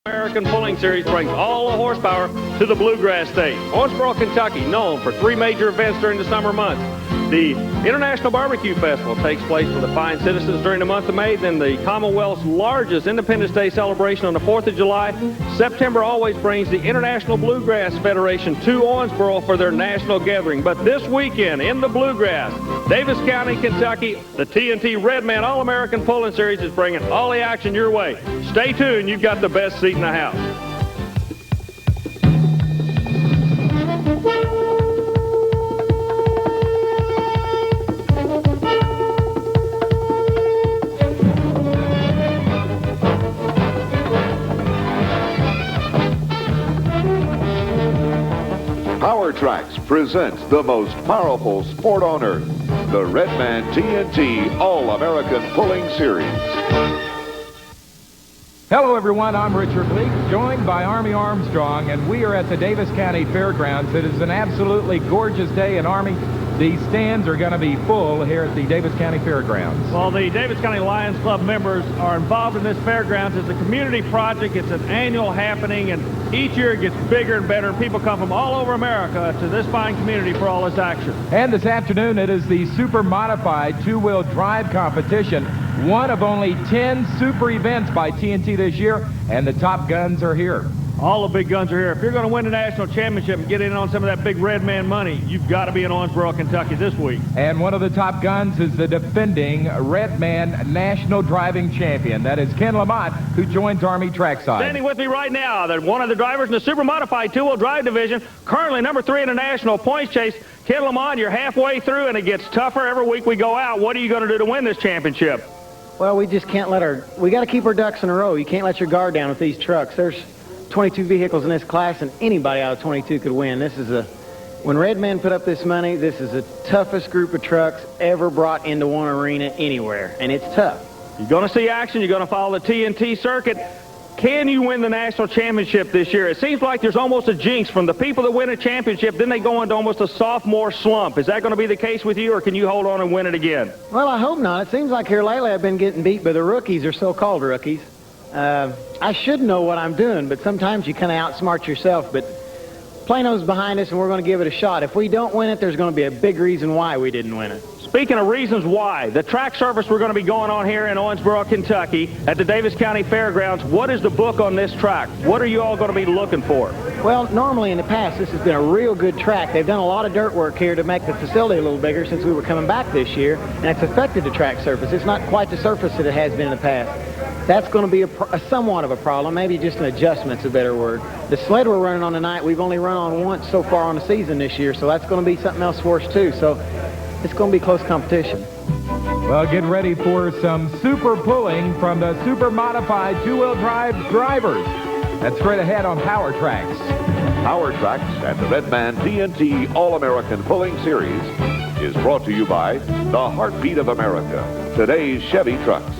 American Pulling Series brings all the horsepower to the Bluegrass State. Owensboro, Kentucky, known for 3 major events during the summer months. The International Barbecue Festival takes place for the fine citizens during the month of May. Then the Commonwealth's largest Independence Day celebration on the 4th of July. September always brings the International Bluegrass Federation to Owensboro for their national gathering. But this weekend in the Bluegrass, Davis County, Kentucky, the TNT Redman All-American Pulling Series is bringing all the action your way. Stay tuned. You've got the best seat in the house. Power Tracks presents the most powerful sport on earth, the Redman TNT All-American Pulling Series. Hello everyone, I'm Richard Leake, joined by Army Armstrong, and we are at the Davis County Fairgrounds. It is an absolutely gorgeous day in Army. The stands are going to be full here at the Davis County Fairgrounds. Well, the Davis County Lions Club members are involved in this fairgrounds. It's a community project. It's an annual happening, and each year it gets bigger and better. People come from all over America to this fine community for all this action. And this afternoon, it is the super modified two-wheel drive competition, one of only 10 super events by TNT this year, and the top guns are here. All the big guns are here. If you're going to win the national championship and get in on some of that big red man money, you've got to be in Owensboro, Kentucky this week. And one of the top guns is the defending red man national driving champion. That is Ken Lamont, who joins Army Trackside. Standing with me right now, one of the drivers in the super modified two-wheel drive division, currently number 3 in the national points chase. Ken Lamont, you're halfway through, and it gets tougher every week we go out. What are you going to do to win this championship? Well, we just can't we got to keep our ducks in a row. You can't let your guard down with these trucks. There's 22 vehicles in this class, and anybody out of 22 could win. When Redman put up this money, this is the toughest group of trucks ever brought into one arena anywhere, and it's tough. You're going to see action. You're going to follow the TNT circuit. Can you win the national championship this year? It seems like there's almost a jinx from the people that win a championship, then they go into almost a sophomore slump. Is that going to be the case with you, or can you hold on and win it again? Well, I hope not. It seems like here lately I've been getting beat by the rookies, or so-called rookies. I should know what I'm doing, but sometimes you kind of outsmart yourself. But Plano's behind us, and we're going to give it a shot. If we don't win it, there's going to be a big reason why we didn't win it. Speaking of reasons why, the track surface we're going to be going on here in Owensboro, Kentucky, at the Davis County Fairgrounds, what is the book on this track? What are you all going to be looking for? Well, normally in the past, this has been a real good track. They've done a lot of dirt work here to make the facility a little bigger since we were coming back this year, and it's affected the track surface. It's not quite the surface that it has been in the past. That's going to be a somewhat of a problem, maybe just an adjustment's a better word. The sled we're running on tonight, we've only run on once so far on the season this year, so that's going to be something else for us too. So it's going to be close competition. Well, get ready for some super pulling from the super modified two-wheel drive drivers. That's straight ahead on Power Tracks. Power Tracks and the Redman TNT All-American Pulling Series is brought to you by the heartbeat of America, today's Chevy trucks.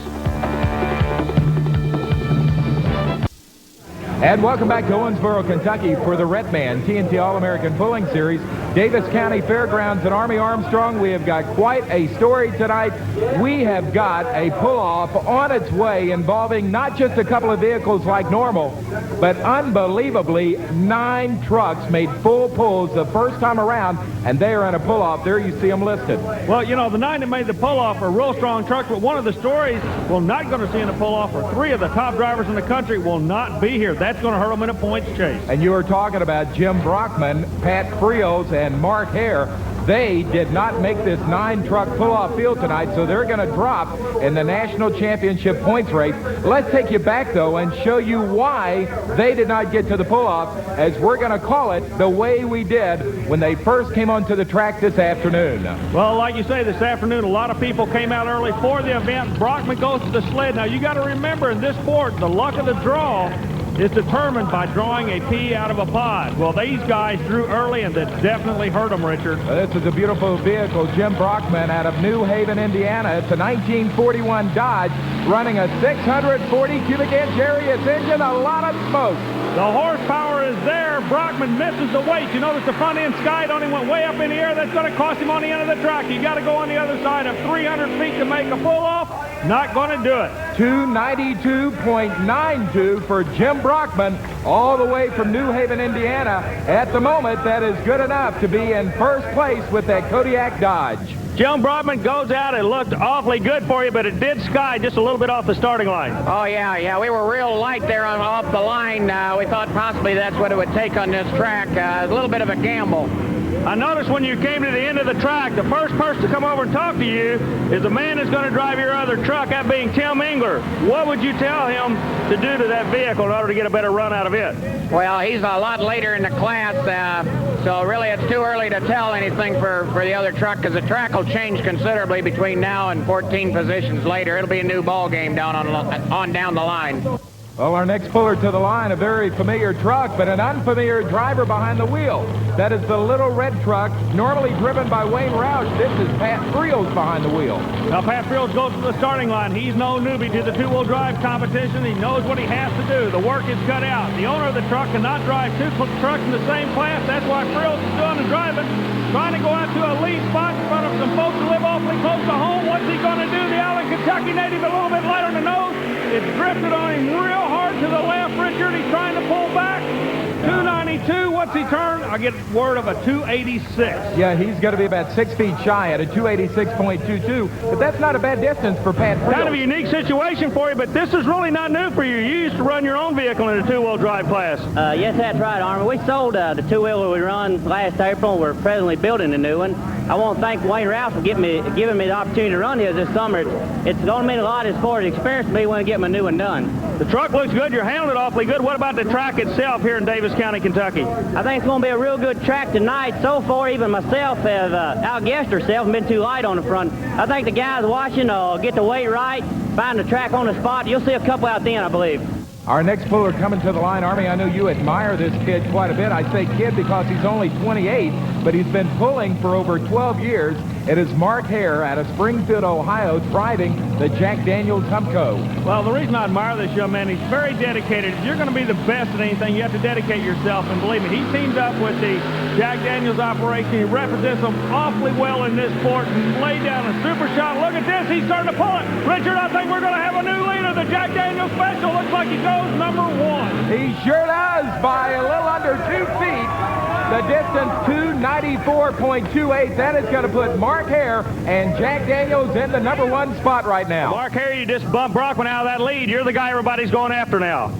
And welcome back to Owensboro, Kentucky for the Redman TNT All-American Pulling Series. Davis County Fairgrounds and Army Armstrong, we have got quite a story tonight. We have got a pull-off on its way involving not just a couple of vehicles like normal, but unbelievably 9 trucks made full pulls the first time around, and they are in a pull-off. There you see them listed. Well, you know, the 9 that made the pull-off are real strong trucks, but one of the stories we're not going to see in the pull-off are 3 of the top drivers in the country will not be here. That's going to hurt them in a points chase. And you are talking about Jim Brockman, Pat Frios, and Mark Hare. They did not make this 9-truck pull-off field tonight, so they're going to drop in the national championship points race. Let's take you back, though, and show you why they did not get to the pull-off, as we're going to call it the way we did when they first came onto the track this afternoon. Well, like you say, this afternoon, a lot of people came out early for the event. Brockman goes to the sled. Now, you got to remember, in this sport, the luck of the draw is determined by drawing a pea out of a pod. Well, these guys drew early, and that definitely hurt them, Richard. This is a beautiful vehicle. Jim Brockman out of New Haven, Indiana. It's a 1941 Dodge running a 640 cubic inch Arius engine, a lot of smoke. The horsepower is there. Brockman misses the weight. You notice the front end skid only went way up in the air. That's going to cost him on the end of the track. You got to go on the other side of 300 feet to make a pull-off. Not going to do it. 292.92 for Jim Brockman, all the way from New Haven, Indiana. At the moment, that is good enough to be in first place with that Kodiak Dodge. Jim Brockman goes out. It looked awfully good for you, but it did sky just a little bit off the starting line. Oh, yeah. We were real light there off the line. We thought possibly that's what it would take on this track. A little bit of a gamble. I noticed when you came to the end of the track, the first person to come over and talk to you is the man who's going to drive your other truck, that being Tim Engler. What would you tell him to do to that vehicle in order to get a better run out of it? Well, he's a lot later in the class, so really it's too early to tell anything for the other truck, because the track will change considerably between now and 14 positions later. It'll be a new ball game down the line. Well, our next puller to the line, a very familiar truck, but an unfamiliar driver behind the wheel. That is the little red truck, normally driven by Wayne Roush. This is Pat Friels behind the wheel. Now, Pat Friels goes to the starting line. He's no newbie to the two-wheel drive competition. He knows what he has to do. The work is cut out. The owner of the truck cannot drive two trucks in the same class. That's why Friels is doing the driving, trying to go out to a lead spot in front of some folks who live awfully close to home. What's he going to do? The Allen, Kentucky native, a little bit light on the nose. It's drifted on him real hard to the left, Richard. He's trying to pull back. 292. What's he turn? I get word of a 286. Yeah, he's going to be about 6 feet shy at a 286.22. But that's not a bad distance for Pat Friels. Kind of a unique situation for you, but this is really not new for you. You used to run your own vehicle in a two-wheel drive class. Yes, that's right, Army. We sold the two-wheeler we run last April. We're presently building a new one. I want to thank Wayne Roush for giving me the opportunity to run his this summer. It's going to mean a lot as far as experience to me when I get my new one done. The truck looks good. You're handling it awfully good. What about the track itself here in Davis County, Kentucky? I think it's going to be a real good track tonight. So far, even myself have outguessed herself and been too light on the front. I think the guys watching will get the weight right, find the track on the spot. You'll see a couple out then, I believe. Our next puller coming to the line, Army, I know you admire this kid quite a bit. I say kid because he's only 28, but he's been pulling for over 12 years. It is Mark Hare out of Springfield, Ohio, driving the Jack Daniels Humco. Well, the reason I admire this young man, he's very dedicated. If you're going to be the best at anything, you have to dedicate yourself. And believe me, he teamed up with the Jack Daniels operation. He represents them awfully well in this sport and laid down a super shot. Look at this. He's starting to pull it. Richard, I think we're going to have a new leader. The Jack Daniels Special looks like he goes number 1. He sure does by a little under 2 feet. The distance, 294.28. That is going to put Mark Hare and Jack Daniels in the number 1 spot right now. Mark Hare, you just bumped Brockman out of that lead. You're the guy everybody's going after now.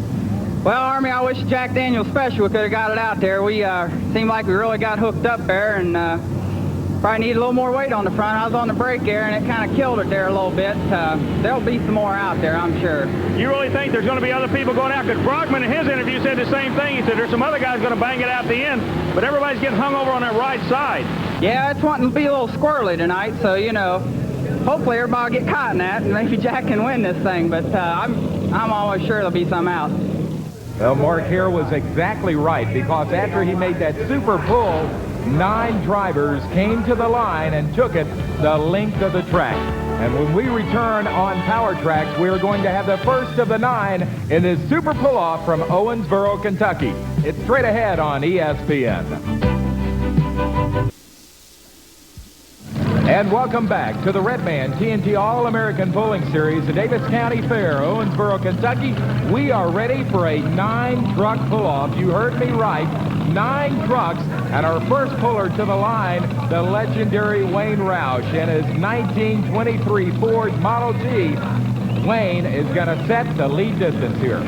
Well, Army, I wish Jack Daniels Special could have got it out there. We seemed like we really got hooked up there, and probably needed a little more weight on the front. I was on the brake there, and it kind of killed it there a little bit. There'll be some more out there, I'm sure. You really think there's going to be other people going out? Because Brockman in his interview said the same thing. He said there's some other guys going to bang it out the end, but everybody's getting hung over on that right side. Yeah, it's wanting to be a little squirrely tonight, so, you know, hopefully everybody will get caught in that, and maybe Jack can win this thing, but I'm almost sure there'll be some out. Well, Mark Hare was exactly right, because after he made that super pull, 9 drivers came to the line and took it the length of the track. And when we return on Power Tracks, we're going to have the first of the 9 in this super pull-off from Owensboro, Kentucky. It's straight ahead on ESPN. And welcome back to the Redman TNT All-American Pulling Series, the Davis County Fair, Owensboro, Kentucky. We are ready for a 9-truck pull-off. You heard me right. 9 trucks, and our first puller to the line, the legendary Wayne Roush in his 1923 Ford Model T. Wayne is going to set the lead distance here.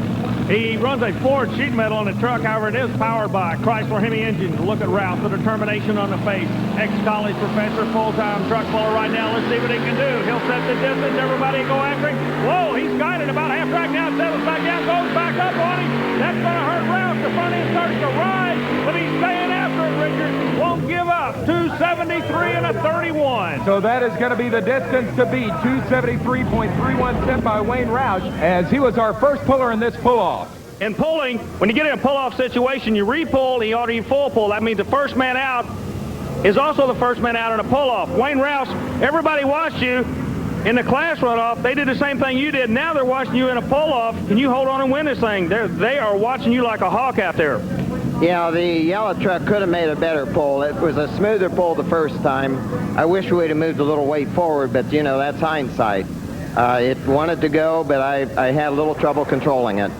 He runs a Ford sheet metal on the truck, however, it is powered by Chrysler Hemi engines. Look at Roush, the determination on the face. Ex-college professor, full-time truck puller right now. Let's see what he can do. He'll set the distance. Everybody go after him. Whoa, he's guided about half track now. Settles back down, goes back up on him. That's going to hurt Roush. The front end starts to rise, but he's staying after it, Richard. Won't give up. 273 and a 31. So that is going to be the distance to beat. 273.31 set by Wayne Roush, as he was our first puller in this pull-off. In pulling, when you get in a pull-off situation, you re-pull and you ought to full pull. That means the first man out is also the first man out in a pull-off. Wayne Roush, everybody watched you in the class runoff. They did the same thing you did. Now they're watching you in a pull-off. Can you hold on and win this thing? They are watching you like a hawk out there. Yeah, the yellow truck could have made a better pull. It was a smoother pull the first time. I wish we'd have moved a little weight forward, but, you know, that's hindsight. It wanted to go, but I had a little trouble controlling it.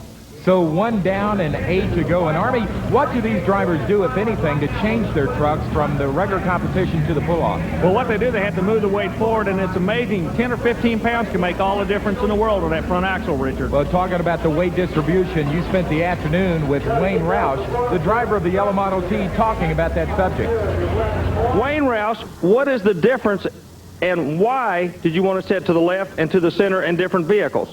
So 1 down and 8 to go. And Army, what do these drivers do, if anything, to change their trucks from the regular competition to the pull-off? Well, what they do, they have to move the weight forward, and it's amazing. 10 or 15 pounds can make all the difference in the world on that front axle, Richard. Well, talking about the weight distribution, you spent the afternoon with Wayne Roush, the driver of the yellow Model T, talking about that subject. Wayne Roush, what is the difference, and why did you want to set to the left and to the center in different vehicles?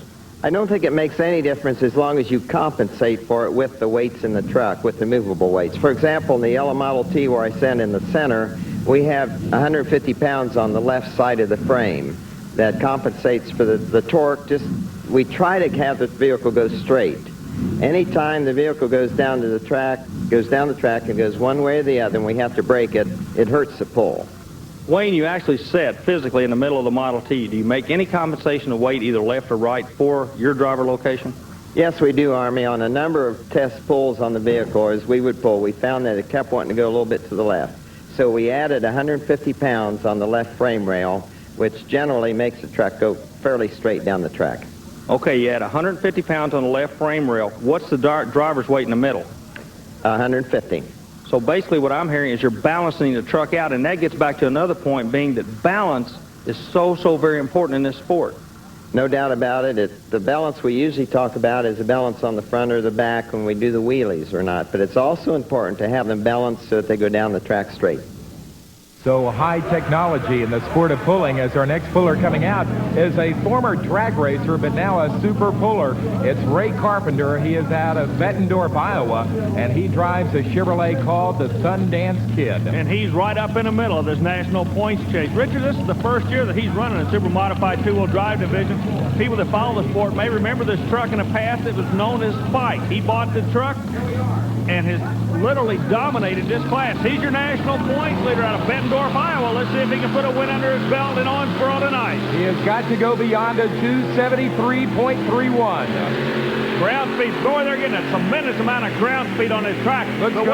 I don't think it makes any difference as long as you compensate for it with the weights in the truck, with the movable weights. For example, in the yellow Model T where I sat in the center, we have 150 pounds on the left side of the frame that compensates for the torque. We try to have the vehicle go straight. Anytime the vehicle goes down the track and goes one way or the other, and we have to brake it, it hurts the pull. Wayne, you actually sit physically in the middle of the Model T. Do you make any compensation of weight either left or right for your driver location? Yes, we do, Army. On a number of test pulls on the vehicle, as we would pull, we found that it kept wanting to go a little bit to the left. So we added 150 pounds on the left frame rail, which generally makes the truck go fairly straight down the track. Okay, you add 150 pounds on the left frame rail. What's the driver's weight in the middle? 150. So basically what I'm hearing is you're balancing the truck out, and that gets back to another point, being that balance is so very important in this sport. No doubt about it. The balance we usually talk about is the balance on the front or the back when we do the wheelies or not, but it's also important to have them balanced so that they go down the track straight. So high technology in the sport of pulling, as our next puller coming out is a former drag racer, but now a super puller. It's Ray Carpenter. He is out of Bettendorf, Iowa, and he drives a Chevrolet called the Sundance Kid. And he's right up in the middle of this national points chase. Richard, this is the first year that he's running a super modified two-wheel drive division. People that follow the sport may remember this truck in the past. It was known as Spike. He bought the truck and has literally dominated this class. He's your national points leader out of Bettendorf, Iowa. Let's see if he can put a win under his belt in Owensboro tonight. He has got to go beyond a 273.31. Ground speed. Boy, they're getting a tremendous amount of ground speed on this track. Looks good.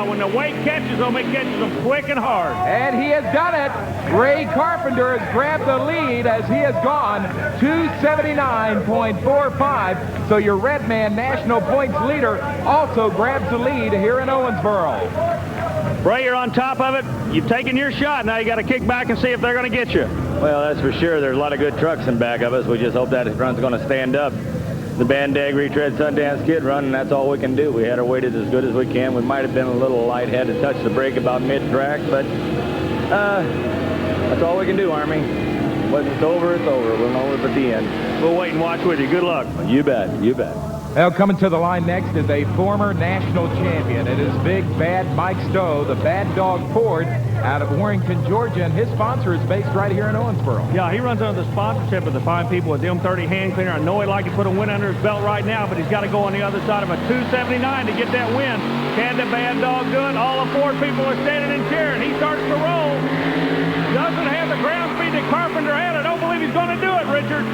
When the weight catches them, it catches them quick and hard. And he has done it. Ray Carpenter has grabbed the lead as he has gone 279.45. So your Red Man national points leader also grabs the lead here in Owensboro. Ray, you're on top of it. You've taken your shot. Now you got to kick back and see if they're going to get you. Well, that's for sure. There's a lot of good trucks in back of us. We just hope that his run's going to stand up. The Bandag Retread Sundance Kid run, and that's all we can do. We had our weighted as good as we can. We might have been a little light, had to touch the brake about mid-track, but that's all we can do, Army. Once it's over, it's over. We'll know it at the end. We'll wait and watch with you. Good luck. You bet. You bet. Well, coming to the line next is a former national champion. It is Big Bad Mike Stowe, the Bad Dog Ford, out of Warrington, Georgia, and his sponsor is based right here in Owensboro. Yeah, he runs under the sponsorship of the fine people at the M30 Hand Cleaner. I know he'd like to put a win under his belt right now, but he's got to go on the other side of a 279 to get that win. Can the Bad Dog do it? All the Ford people are standing and cheering. He starts to roll. Doesn't have the ground speed that Carpenter had. I don't believe he's going to do it, Richard.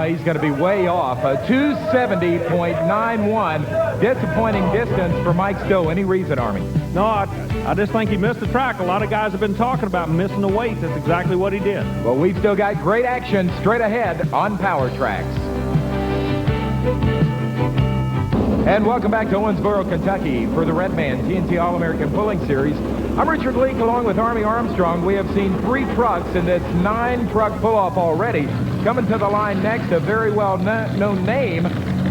He's going to be way off. A 270.91. Disappointing distance for Mike Stowe. Any reason, Army? No, I just think he missed the track. A lot of guys have been talking about missing the weight. That's exactly what he did. Well, we've still got great action straight ahead on Power Tracks. And welcome back to Owensboro, Kentucky for the Red Man TNT All-American Pulling Series. I'm Richard Leake along with Army Armstrong. We have seen 3 trucks in this 9-truck pull-off already. Coming to the line next, a very well-known name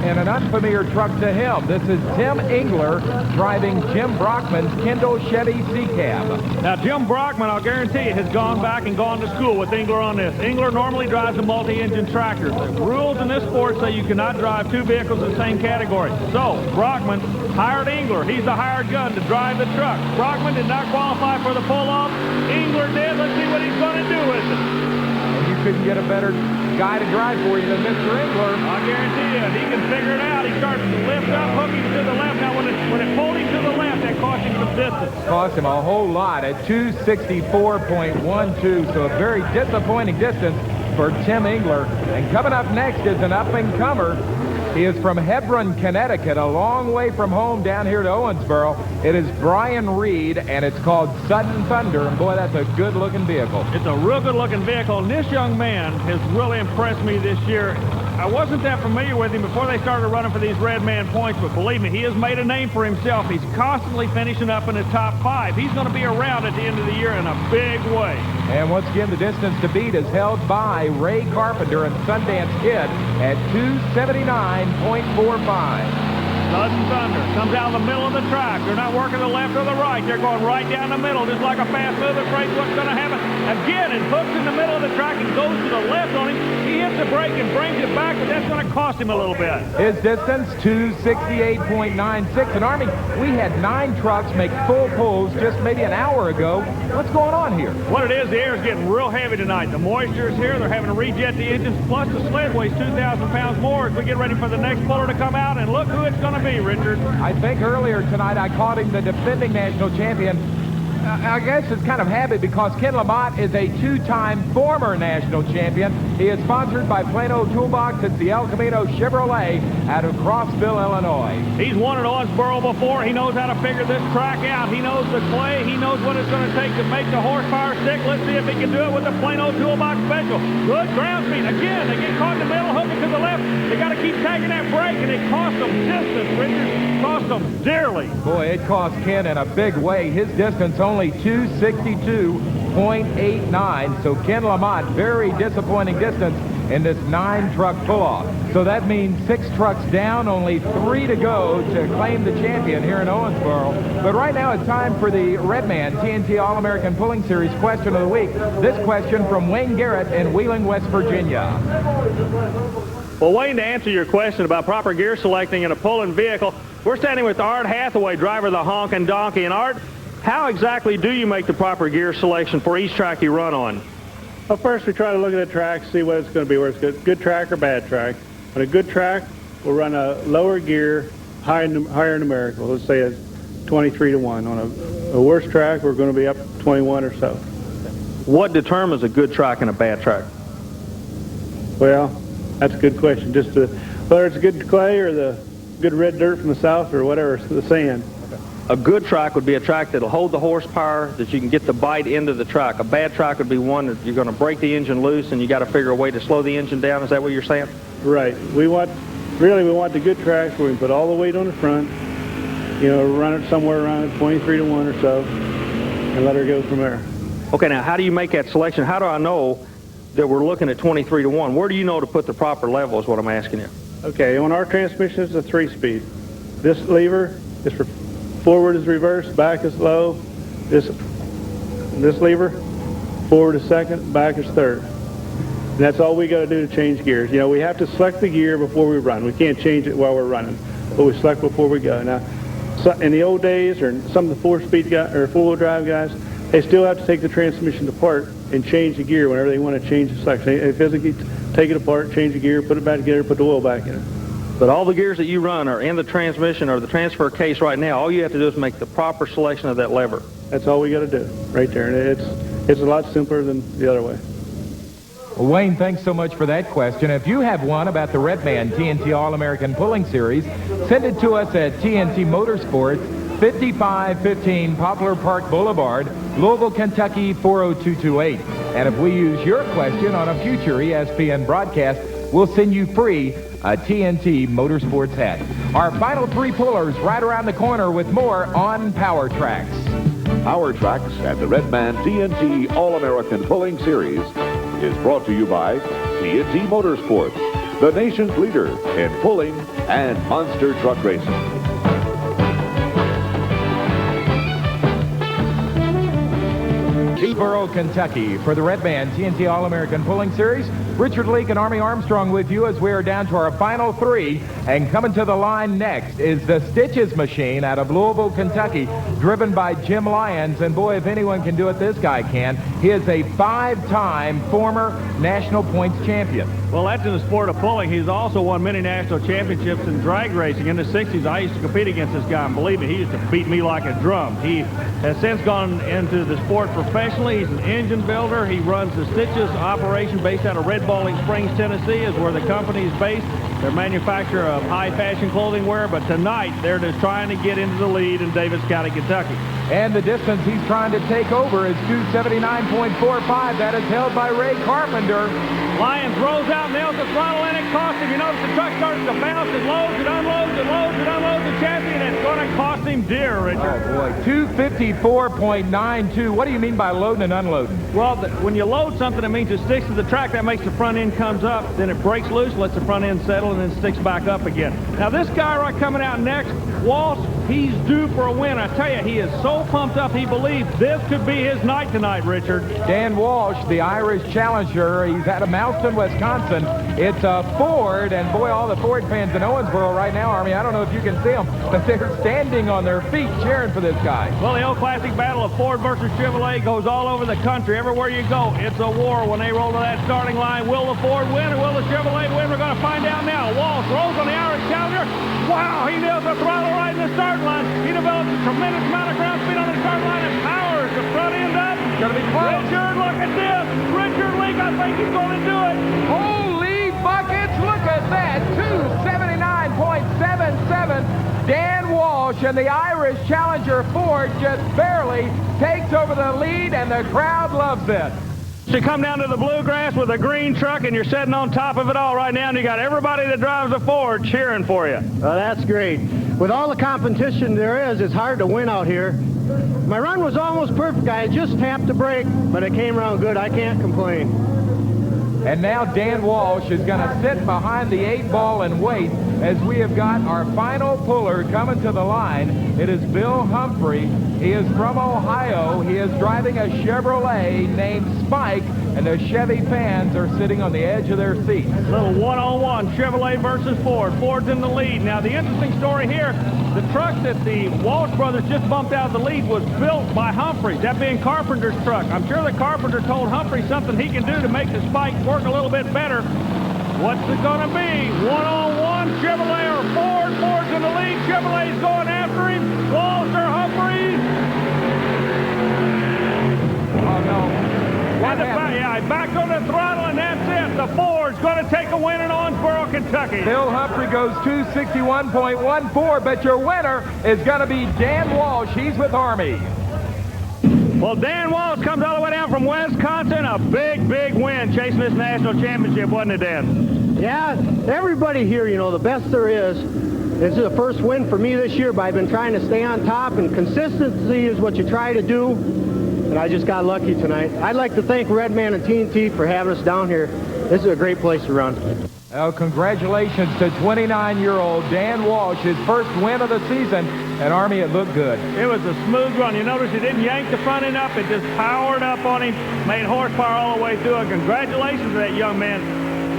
and an unfamiliar truck to him. This is Tim Engler driving Jim Brockman's Kendall Chevy C-Cab. Now, Jim Brockman, I'll guarantee you, has gone back and gone to school with Engler on this. Engler normally drives a multi-engine tractor. The rules in this sport say you cannot drive 2 vehicles in the same category. So, Brockman hired Engler. He's the hired gun to drive the truck. Brockman did not qualify for the pull-off. Engler did. Let's see what he's going to do with it. And you couldn't get a better guy to drive for you than Mr. Engler. I guarantee you, he can figure it out. He starts to lift up, hooking to the left. Now, when it pulled him to the left, that cost him some distance. Cost him a whole lot at 264.12, so a very disappointing distance for Tim Engler. And coming up next is an up-and-comer He is from Hebron, Connecticut, a long way from home down here to Owensboro. It is Brian Reed, and it's called Sudden Thunder. And boy, that's a good-looking vehicle. It's a real good-looking vehicle, and this young man has really impressed me this year. I wasn't that familiar with him before they started running for these Red Man points, but believe me, he has made a name for himself. He's constantly finishing up in the top 5. He's going to be around at the end of the year in a big way. And once again, the distance to beat is held by Ray Carpenter and Sundance Kid at 279.45. Sudden Thunder comes down the middle of the track. They're not working the left or the right. They're going right down the middle, just like a fast move. Afraid what's going to happen. Again, it hooks in the middle of the track and goes to the left on him. He hits the brake and brings it back, but that's going to cost him a little bit. His distance, 268.96. And Army, we had 9 trucks make full pulls just maybe an hour ago. What's going on here? What it is, the air is getting real heavy tonight. The moisture is here. They're having to rejet the engines, plus the sled weighs 2,000 pounds more as we get ready for the next puller to come out. And look who it's going to be, Richard. I think earlier tonight I called him the defending national champion. I guess it's kind of habit because Ken Lamont is a 2-time former national champion. He is sponsored by Plano Toolbox. It's the El Camino Chevrolet out of Crossville, Illinois. He's won at Owensboro before. He knows how to figure this track out. He knows the clay. He knows what it's going to take to make the horsepower stick. Let's see if he can do it with the Plano Toolbox Special. Good ground speed. Again, they get caught in the middle, hooking to the left. They got to keep tagging that brake, and it cost them distance, Richard. Cost them dearly. Boy, it cost Ken in a big way. His distance only 262.89. So Ken Lamont, very disappointing distance in this 9-truck pull-off. So that means 6 trucks down, only 3 to go to claim the champion here in Owensboro. But right now it's time for the Redman TNT All-American Pulling Series question of the week. This question from Wayne Garrett in Wheeling, West Virginia. Well, Wayne, to answer your question about proper gear selecting in a pulling vehicle, we're standing with Art Hathaway, driver of the Honkin' Donkey. And Art, how exactly do you make the proper gear selection for each track you run on? Well, first we try to look at the track, see what it's going to be, whether it's good track or bad track. On a good track, we'll run a lower gear, higher numerical. Let's say it's 23 to 1. On a worse track, we're going to be up 21 or so. What determines a good track and a bad track? Well, that's a good question. Just whether it's good clay or the good red dirt from the south or whatever, the sand. A good track would be a track that'll hold the horsepower, that you can get the bite into the track. A bad track would be one that you're going to break the engine loose and you got to figure a way to slow the engine down. Is that what you're saying? Right. We want the good tracks where we can put all the weight on the front, run it somewhere around 23 to 1 or so, and let her go from there. Okay, now how do you make that selection? How do I know that we're looking at 23 to 1? Where do you know to put the proper level is what I'm asking you. Okay, on our transmission it's a 3-speed. This lever is for forward is reverse, back is low. This lever, forward is second, back is third. And that's all we got to do to change gears. We have to select the gear before we run. We can't change it while we're running, but we select before we go. Now, in the old days, or some of the 4-speed guys or 4-wheel drive guys, they still have to take the transmission apart and change the gear whenever they want to change the selection. They physically take it apart, change the gear, put it back together, put the oil back in it. But all the gears that you run are in the transmission or the transfer case right now. All you have to do is make the proper selection of that lever. That's all we got to do right there. And it's a lot simpler than the other way. Well, Wayne, thanks so much for that question. If you have one about the Redman TNT All-American Pulling Series, send it to us at TNT Motorsports, 5515 Poplar Park Boulevard, Louisville, Kentucky 40228. And if we use your question on a future ESPN broadcast, we'll send you free a TNT Motorsports hat. Our final 3 pullers right around the corner with more on Power Tracks. Power Tracks and the Redman TNT All-American Pulling Series is brought to you by TNT Motorsports, the nation's leader in pulling and monster truck racing. Owensboro, Kentucky for the Redman TNT All-American Pulling Series. Richard Leake and Army Armstrong with you as we are down to our final 3. And coming to the line next is the Stitches Machine out of Louisville, Kentucky, driven by Jim Lyons. And boy, if anyone can do it, this guy can. He is a 5-time former national points champion. Well, that's in the sport of pulling. He's also won many national championships in drag racing. In the 60s, I used to compete against this guy, and believe me, he used to beat me like a drum. He has since gone into the sport professionally. Professionally, he's an engine builder. He runs the Stitches operation based out of Red Bowling Springs, Tennessee, is where the company is based. They're a manufacturer of high-fashion clothing wear, but tonight they're just trying to get into the lead in Davis County, Kentucky. And the distance he's trying to take over is 279.45. That is held by Ray Carpenter. Lyons rolls out, nails the throttle, and it costs him. You notice the truck starts to bounce. It loads, it unloads, it loads, it unloads the chassis, and it's going to cost him dear, Richard. Oh, boy. 254.92. What do you mean by loading and unloading? Well, when you load something, it means it sticks to the track. That makes the front end comes up. Then it breaks loose, lets the front end settle, and then sticks back up again. Now, this guy right coming out next, Walsh, he's due for a win. I tell you, he is so pumped up, he believes this could be his night tonight, Richard. Dan Walsh, the Irish challenger. He's out of Mouston, Wisconsin. It's a Ford, and boy, all the Ford fans in Owensboro right now, Army, I don't know if you can see them, but they're standing on their feet cheering for this guy. Well, the old classic battle of Ford versus Chevrolet goes all over the country. Everywhere you go, it's a war when they roll to that starting line. Will the Ford win or will the Chevrolet win? We're going to find out now. Walsh rolls on the Irish challenger. Wow, he nails the throttle right in the start line. He develops a tremendous amount of ground speed on the start line and powers the front end up. It's going to be close. Richard, look at this. Richard Leak, I think he's going to do it. Holy buckets, look at that. 279.77. Dan Walsh and the Irish challenger Ford just barely takes over the lead, and the crowd loves it. You come down to the bluegrass with a green truck, and you're sitting on top of it all right now, and you got everybody that drives a Ford cheering for you. Well, that's great. With all the competition there is, it's hard to win out here. My run was almost perfect. I just tapped the brake, but it came around good. I can't complain. And now Dan Walsh is going to sit behind the 8-ball and wait as we have got our final puller coming to the line. It is Bill Humphrey. He is from Ohio. He is driving a Chevrolet named Spike, and the Chevy fans are sitting on the edge of their seats. Little one-on-one, Chevrolet versus Ford. Ford's in the lead. Now, the interesting story here, the truck that the Walsh brothers just bumped out of the lead was built by Humphrey, that being Carpenter's truck. I'm sure the Carpenter told Humphrey something he can do to make the Spike work a little bit better. What's it going to be? One-on-one, Chevrolet or Ford? Ford's in the lead. Chevrolet's going after him. Walsh or Humphrey? Oh, no. He backed on the throttle, and that's it. The Ford's going to take a win in Owensboro, Kentucky. Bill Humphrey goes 261.14, but your winner is going to be Dan Walsh. He's with Army. Well, Dan Walsh comes all the way down from Wisconsin. A big, big win chasing this national championship, wasn't it, Dan? Yeah, everybody here, you know, the best there is. This is the first win for me this year, but I've been trying to stay on top, and consistency is what you try to do. And I just got lucky tonight. I'd like to thank Redman and TNT for having us down here. This is a great place to run. Well, congratulations to 29-year-old Dan Walsh, his first win of the season. And Army, it looked good. It was a smooth run. You notice he didn't yank the front end up. It just powered up on him, made horsepower all the way through it. Congratulations to that young man.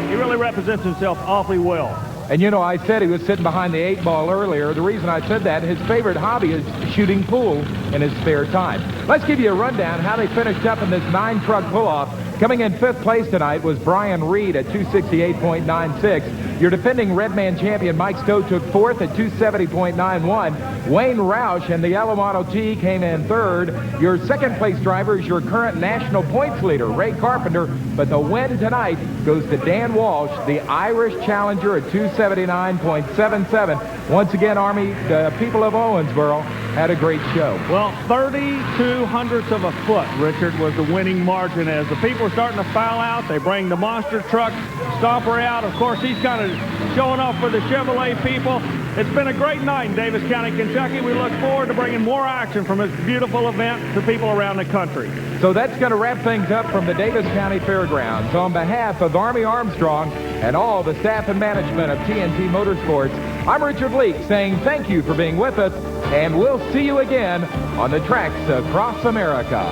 He really represents himself awfully well. And, you know, I said he was sitting behind the 8-ball earlier. The reason I said that, his favorite hobby is shooting pool in his spare time. Let's give you a rundown how they finished up in this 9-truck pull-off. Coming in 5th place tonight was Brian Reed at 268.96. Your defending Redman champion Mike Stowe took 4th at 270.91. Wayne Roush and the Yellow Model T came in 3rd. Your 2nd place driver is your current national points leader, Ray Carpenter. But the win tonight goes to Dan Walsh, the Irish challenger at 279.77. Once again, Army, the people of Owensboro had a great show. Well, 32 hundredths of a foot, Richard, was the winning margin. As the people are starting to foul out, they bring the monster truck Stomper out. Of course, he's kind of showing off for the Chevrolet people. It's been a great night in Davis County, Kentucky. We look forward to bringing more action from this beautiful event to people around the country. So that's going to wrap things up from the Davis County Fairgrounds. On behalf of Army Armstrong and all the staff and management of TNT Motorsports, I'm Richard Leak saying thank you for being with us, and we'll see you again on the tracks across America.